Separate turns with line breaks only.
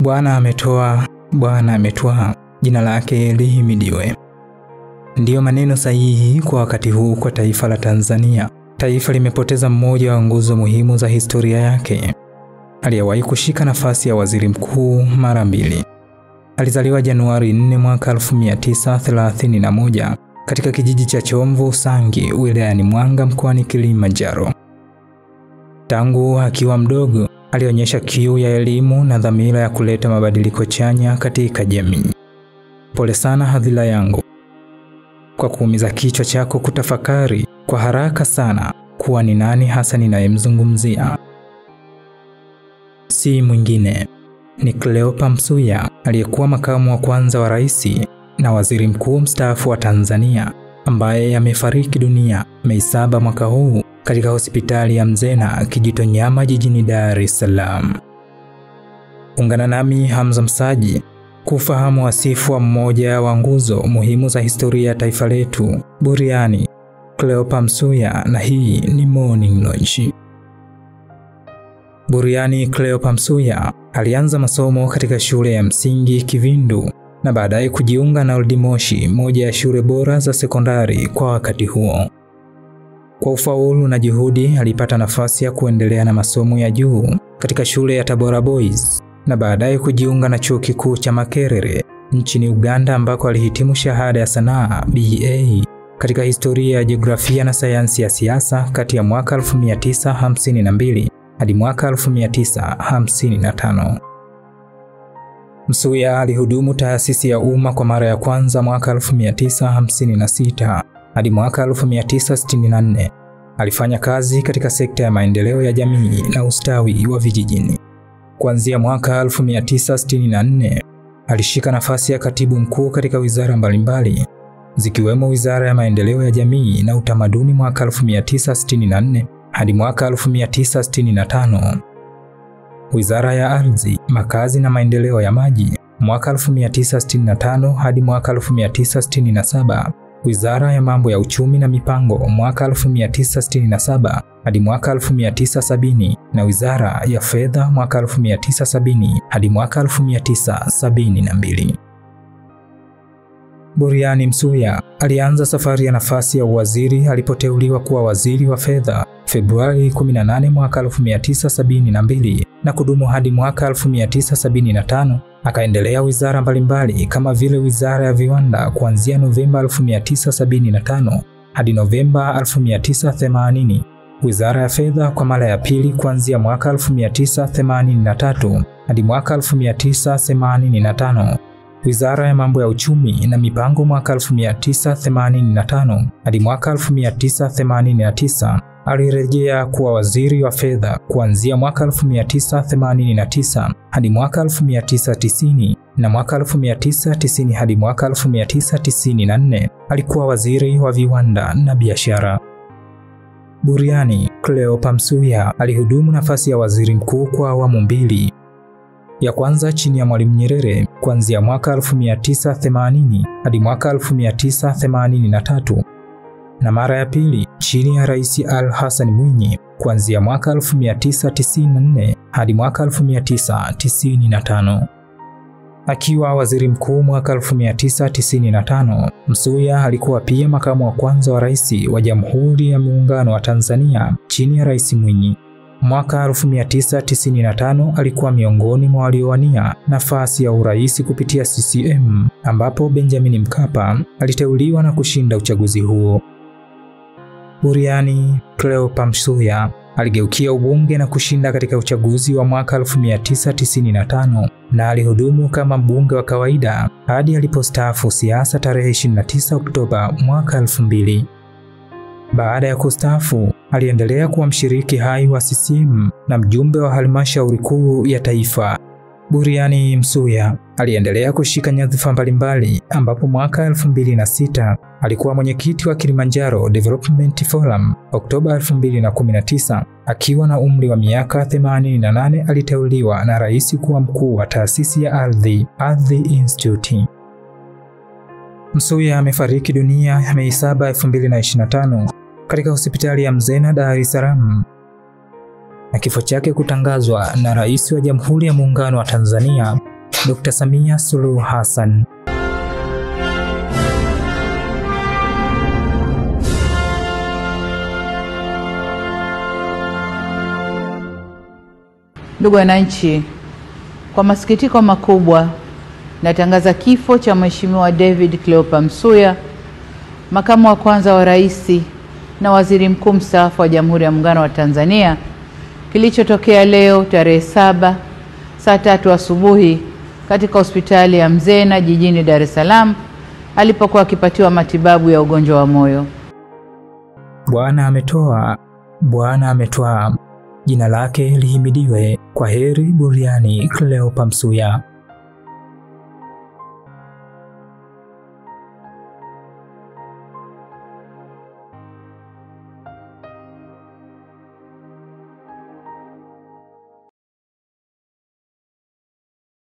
Bwana ametoa, Bwana ametwaa, jina lake lihimidiwe. Ndiyo maneno sahihi kwa wakati huu kwa taifa la Tanzania. Taifa limepoteza mmoja wa nguzo muhimu za historia yake. Aliyewahi kushika nafasi ya waziri mkuu mara mbili. Alizaliwa Januari 4 mwaka 1931 katika kijiji cha Chomvu Sangi, wilayani Mwanga, mkoani Kilimanjaro. Tangu akiwa mdogo, alionyesha kiu ya elimu na dhamira ya kuleta mabadiliko chanya katika jamii. Pole sana hadhira yangu kwa kuumiza kichwa chako kutafakari kwa haraka sana kuwa ni nani hasa ninayemzungumzia. Si mwingine ni Cleopa Msuya, aliyekuwa makamu wa kwanza wa rais na waziri mkuu mstaafu wa Tanzania, ambaye amefariki dunia Mei 7 mwaka huu katika hospitali ya Mzena Kijitonyama jijini Dar es Salaam. Ungana nami Hamza Msaji kufahamu wasifu wa mmoja wa nguzo muhimu za historia ya taifa letu, buriani Cleopa Msuya, na hii ni Morning Launch. Buriani Cleopa Msuya alianza masomo katika shule ya msingi Kivindu na baadaye kujiunga na Old Moshi, moja ya shule bora za sekondari kwa wakati huo. Kwa ufaulu na juhudi alipata nafasi ya kuendelea na masomo ya juu katika shule ya Tabora Boys na baadaye kujiunga na chuo kikuu cha Makerere nchini Uganda, ambako alihitimu shahada ya sanaa BA katika historia ya jiografia na sayansi ya siasa kati ya mwaka 1952 hadi mwaka 1955. Msuya alihudumu taasisi ya umma kwa mara ya kwanza mwaka 1956 hadi mwaka 1964. Alifanya kazi katika sekta ya maendeleo ya jamii na ustawi wa vijijini. Kuanzia mwaka 1964 alishika nafasi ya katibu mkuu katika wizara mbalimbali zikiwemo Wizara ya Maendeleo ya Jamii na Utamaduni mwaka 1964 hadi mwaka 1965. Wizara ya Ardhi, Makazi na Maendeleo ya Maji mwaka 1965 hadi mwaka 1967. Wizara ya Mambo ya Uchumi na Mipango mwaka 1967 hadi mwaka 1970 na Wizara ya Fedha mwaka 1970 hadi mwaka 1972. Buriani Msuya alianza safari ya nafasi ya uwaziri alipoteuliwa kuwa waziri wa fedha Februari 18 mwaka 1972 na kudumu hadi mwaka 1975. Akaendelea wizara mbalimbali kama vile Wizara ya Viwanda kuanzia Novemba 1975 hadi Novemba 1980, Wizara ya Fedha kwa mara ya pili kuanzia mwaka 1983 hadi mwaka 1985, Wizara ya Mambo ya Uchumi na Mipango mwaka 1985 hadi mwaka 1989. Alirejea kuwa waziri wa fedha kuanzia mwaka 1989 hadi mwaka 1990 na mwaka 1990 hadi mwaka 1994 alikuwa waziri wa viwanda na biashara. Buriani Cleopa Msuya alihudumu nafasi ya waziri mkuu kwa awamu mbili. Ya kwanza chini ya Mwalimu Nyerere kuanzia mwaka 1980 hadi mwaka 1983 na mara ya pili chini ya Rais Ali Hassan Mwinyi kuanzia mwaka 1994 hadi mwaka 1995. Akiwa waziri mkuu mwaka 1995, Msuya alikuwa pia makamu wa kwanza wa rais wa Jamhuri ya Muungano wa Tanzania chini ya Rais Mwinyi. Mwaka 1995 alikuwa miongoni mwa waliowania nafasi ya urais kupitia CCM, ambapo Benjamin Mkapa aliteuliwa na kushinda uchaguzi huo. Buriani Cleopa Msuya aligeukia ubunge na kushinda katika uchaguzi wa mwaka 1995 na alihudumu kama mbunge wa kawaida hadi alipostaafu siasa tarehe 29 Oktoba mwaka 2000. Baada ya kustaafu, aliendelea kuwa mshiriki hai wa CCM na mjumbe wa halmashauri kuu ya taifa. Buriani Msuya aliendelea kushika nyadhifa mbalimbali, ambapo mwaka 2006 alikuwa mwenyekiti wa Kilimanjaro Development Forum. Oktoba 2019 akiwa na umri wa miaka 88 aliteuliwa na rais kuwa mkuu wa taasisi ya Ardhi Institute. Msuya amefariki dunia Mei 7, 2025 katika hospitali ya Mzena, Dar es Salaam, na kifo chake kutangazwa na Rais wa Jamhuri ya Muungano wa Tanzania Dr. Samia Suluhu Hassan.
Ndugu wananchi, kwa masikitiko makubwa natangaza kifo cha Mheshimiwa David Cleopa Msuya, makamu wa kwanza wa rais na waziri mkuu mstaafu wa Jamhuri ya Muungano wa Tanzania, kilichotokea leo tarehe 7 saa 3 asubuhi katika hospitali ya Mzena jijini Dar es Salaam alipokuwa akipatiwa matibabu ya ugonjwa wa moyo.
Bwana ametoa, Bwana ametwaa. Jina lake lihimidiwe. Kwa heri buriani Cleopa Msuya.